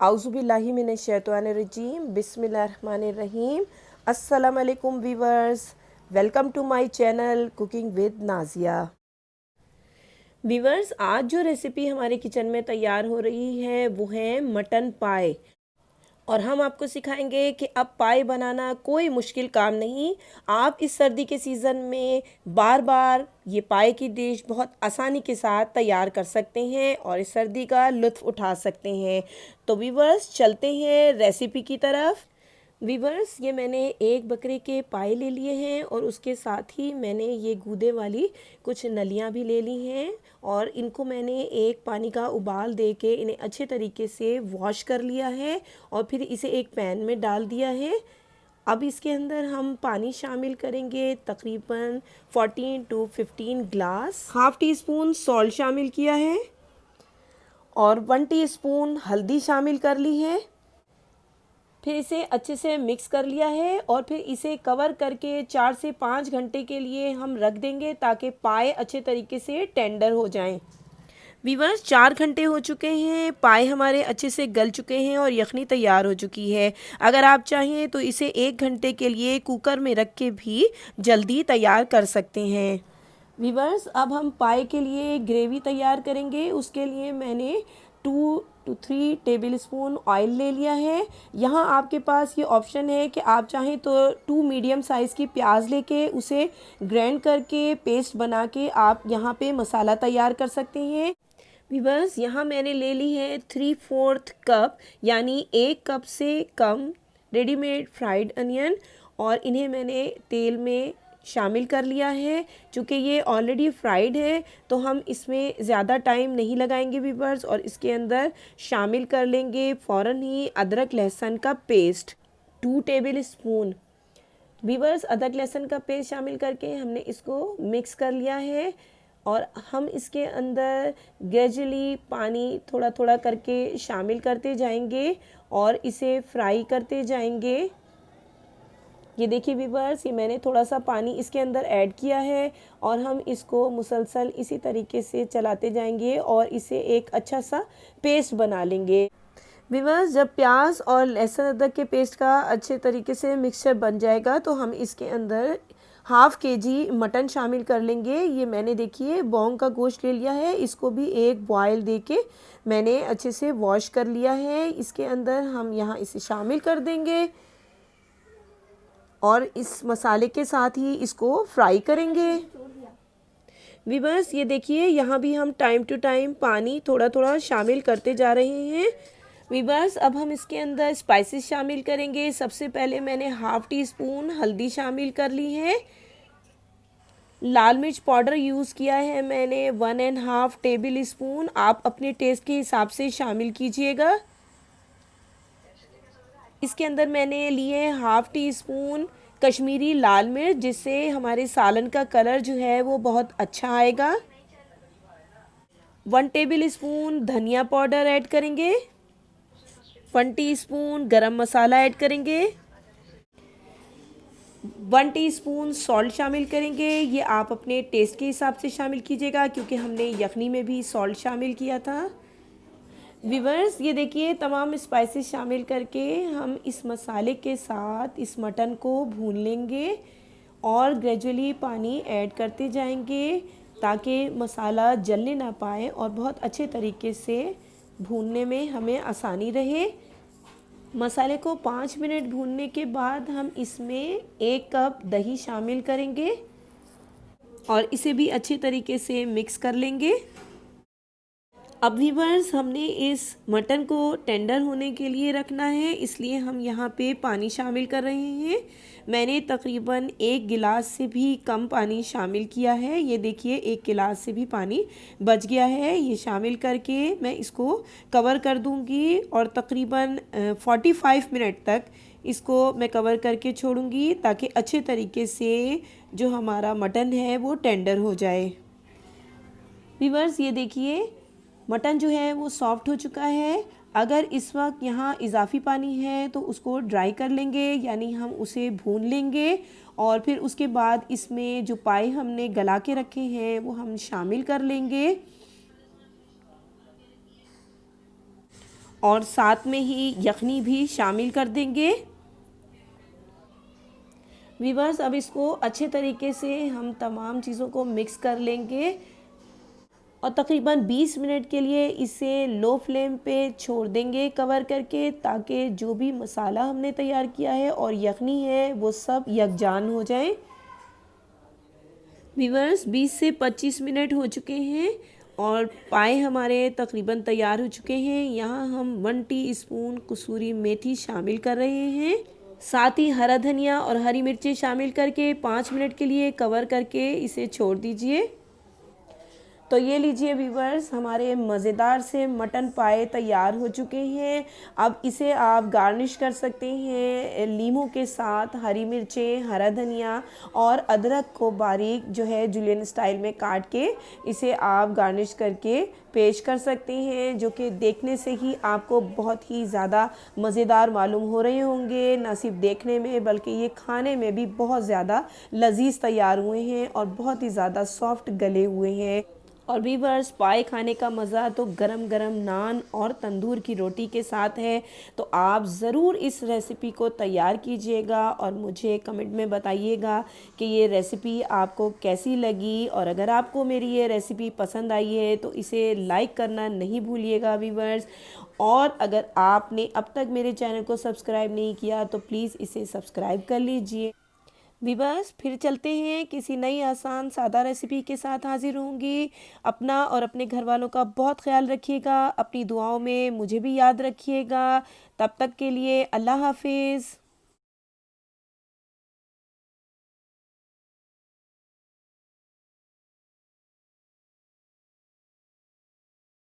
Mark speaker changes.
Speaker 1: आउज़ुबिल्लाहि मिनश्शैतानिर्रजीम बिस्मिल्लाहिर्रहमानिर्रहीम। अस्सलाम वालेकुम viewers, welcome to my channel cooking with Nazia. Viewers, आज जो रेसिपी हमारे किचन में तैयार हो रही है वो है मटन पाए। और हम आपको सिखाएंगे कि अब पाए बनाना कोई मुश्किल काम नहीं। आप इस सर्दी के सीज़न में बार बार ये पाए की डिश बहुत आसानी के साथ तैयार कर सकते हैं और इस सर्दी का लुत्फ़ उठा सकते हैं। तो वीवर्स, चलते हैं रेसिपी की तरफ। वीवर्स, ये मैंने एक बकरे के पाए ले लिए हैं और उसके साथ ही मैंने ये गूदे वाली कुछ नलियाँ भी ले ली हैं और इनको मैंने एक पानी का उबाल दे के इन्हें अच्छे तरीके से वॉश कर लिया है और फिर इसे एक पैन में डाल दिया है। अब इसके अंदर हम पानी शामिल करेंगे, तकरीबन 14 to 15 glass. Half tea spoon salt शामिल किया है और 1 टीस्पून हल्दी शामिल कर ली है। फिर इसे अच्छे से मिक्स कर लिया है और फिर इसे कवर करके 4 से 5 घंटे के लिए हम रख देंगे ताकि पाए अच्छे तरीके से टेंडर हो जाएं। वीवर्स, 4 घंटे हो चुके हैं, पाए हमारे अच्छे से गल चुके हैं और यखनी तैयार हो चुकी है। अगर आप चाहें तो इसे 1 घंटे के लिए कुकर में रख के भी जल्दी तैयार कर सकते हैं। वीवर्स, अब हम पाए के लिए ग्रेवी तैयार करेंगे। उसके लिए मैंने 2 to 3 टेबल स्पून ऑयल ले लिया है। यहाँ आपके पास ये ऑप्शन है कि आप चाहें तो 2 मीडियम साइज़ की प्याज लेके उसे ग्राइंड करके पेस्ट बना के आप यहाँ पे मसाला तैयार कर सकते हैं। वीवर्स, यहाँ मैंने ले ली है 3/4 कप यानी 1 कप से कम रेडीमेड फ्राइड अनियन और इन्हें मैंने तेल में शामिल कर लिया है। चूँकि ये ऑलरेडी फ्राइड है तो हम इसमें ज़्यादा टाइम नहीं लगाएंगे वीवर्स और इसके अंदर शामिल कर लेंगे फ़ौरन ही अदरक लहसुन का पेस्ट 2 टेबल स्पून। वीवर्स, अदरक लहसुन का पेस्ट शामिल करके हमने इसको मिक्स कर लिया है और हम इसके अंदर ग्रेजुअली पानी थोड़ा थोड़ा करके शामिल करते जाएंगे और इसे फ्राई करते जाएंगे। ये देखिए वीवर्स, ये मैंने थोड़ा सा पानी इसके अंदर ऐड किया है और हम इसको मुसलसल इसी तरीके से चलाते जाएंगे और इसे एक अच्छा सा पेस्ट बना लेंगे। वीवर्स, जब प्याज और लहसुन अदरक के पेस्ट का अच्छे तरीके से मिक्सचर बन जाएगा तो हम इसके अंदर हाफ़ kg मटन शामिल कर लेंगे। ये मैंने देखिए बॉन्ग का गोश्त ले लिया है, इसको भी एक बॉयल दे के मैंने अच्छे से वॉश कर लिया है। इसके अंदर हम यहाँ इसे शामिल कर देंगे और इस मसाले के साथ ही इसको फ्राई करेंगे। वीवर्स, ये देखिए यहाँ भी हम टाइम टू टाइम पानी थोड़ा थोड़ा शामिल करते जा रहे हैं। वीवर्स, अब हम इसके अंदर स्पाइसेस शामिल करेंगे। सबसे पहले मैंने हाफ़ टी स्पून हल्दी शामिल कर ली है। लाल मिर्च पाउडर यूज़ किया है मैंने 1.5 टेबल स्पून। आप अपने टेस्ट के हिसाब से शामिल कीजिएगा। इसके अंदर मैंने लिए हाफ़ टी स्पून कश्मीरी लाल मिर्च, जिससे हमारे सालन का कलर जो है वो बहुत अच्छा आएगा। 1 टेबल स्पून धनिया पाउडर ऐड करेंगे। 1 टीस्पून गरम मसाला ऐड करेंगे। 1 टीस्पून सॉल्ट शामिल करेंगे। ये आप अपने टेस्ट के हिसाब से शामिल कीजिएगा क्योंकि हमने यखनी में भी सॉल्ट शामिल किया था। वीवर्स, ये देखिए तमाम स्पाइसेस शामिल करके हम इस मसाले के साथ इस मटन को भून लेंगे और ग्रेजुअली पानी ऐड करते जाएंगे ताकि मसाला जलने ना पाए और बहुत अच्छे तरीके से भूनने में हमें आसानी रहे। मसाले को 5 मिनट भूनने के बाद हम इसमें 1 कप दही शामिल करेंगे और इसे भी अच्छे तरीके से मिक्स कर लेंगे। अब वीवर्स, हमने इस मटन को टेंडर होने के लिए रखना है, इसलिए हम यहाँ पे पानी शामिल कर रहे हैं। मैंने तकरीबन 1 गिलास से भी कम पानी शामिल किया है। ये देखिए 1 गिलास से भी पानी बच गया है। ये शामिल करके मैं इसको कवर कर दूँगी और तकरीबन 45 मिनट तक इसको मैं कवर करके छोड़ूंगी ताकि अच्छे तरीके से जो हमारा मटन है वो टेंडर हो जाए। वीवर्स, ये देखिए मटन जो है वो सॉफ्ट हो चुका है। अगर इस वक्त यहाँ इजाफ़ी पानी है तो उसको ड्राई कर लेंगे, यानी हम उसे भून लेंगे और फिर उसके बाद इसमें जो पाए हमने गला के रखे हैं वो हम शामिल कर लेंगे और साथ में ही यखनी भी शामिल कर देंगे। वीवर्स, अब इसको अच्छे तरीके से हम तमाम चीज़ों को मिक्स कर लेंगे और तकरीबन 20 मिनट के लिए इसे लो फ्लेम पे छोड़ देंगे कवर करके, ताकि जो भी मसाला हमने तैयार किया है और यखनी है वो सब यकजान हो जाए। वीवर्स, 20 से 25 मिनट हो चुके हैं और पाए हमारे तकरीबन तैयार हो चुके हैं। यहाँ हम 1 टीस्पून कसूरी मेथी शामिल कर रहे हैं, साथ ही हरा धनिया और हरी मिर्ची शामिल करके 5 मिनट के लिए कवर करके इसे छोड़ दीजिए। तो ये लीजिए व्यूवर्स, हमारे मज़ेदार से मटन पाए तैयार हो चुके हैं। अब इसे आप गार्निश कर सकते हैं लीमू के साथ, हरी मिर्चें, हरा धनिया और अदरक को बारीक जो है जुलियन स्टाइल में काट के इसे आप गार्निश करके पेश कर सकते हैं, जो कि देखने से ही आपको बहुत ही ज़्यादा मज़ेदार मालूम हो रहे होंगे। ना सिर्फ देखने में बल्कि ये खाने में भी बहुत ज़्यादा लजीज तैयार हुए हैं और बहुत ही ज़्यादा सॉफ्ट गले हुए हैं। और वीवर्स, पाए खाने का मज़ा तो गरम गरम नान और तंदूर की रोटी के साथ है। तो आप ज़रूर इस रेसिपी को तैयार कीजिएगा और मुझे कमेंट में बताइएगा कि ये रेसिपी आपको कैसी लगी। और अगर आपको मेरी ये रेसिपी पसंद आई है तो इसे लाइक करना नहीं भूलिएगा वीवर्स। और अगर आपने अब तक मेरे चैनल को सब्सक्राइब नहीं किया तो प्लीज़ इसे सब्सक्राइब कर लीजिए। विबस, फिर चलते हैं किसी नई आसान सादा रेसिपी के साथ हाजिर होंगी। अपना और अपने घर वालों का बहुत ख्याल रखिएगा, अपनी दुआओं में मुझे भी याद रखिएगा। तब तक के लिए अल्लाह हाफिज़।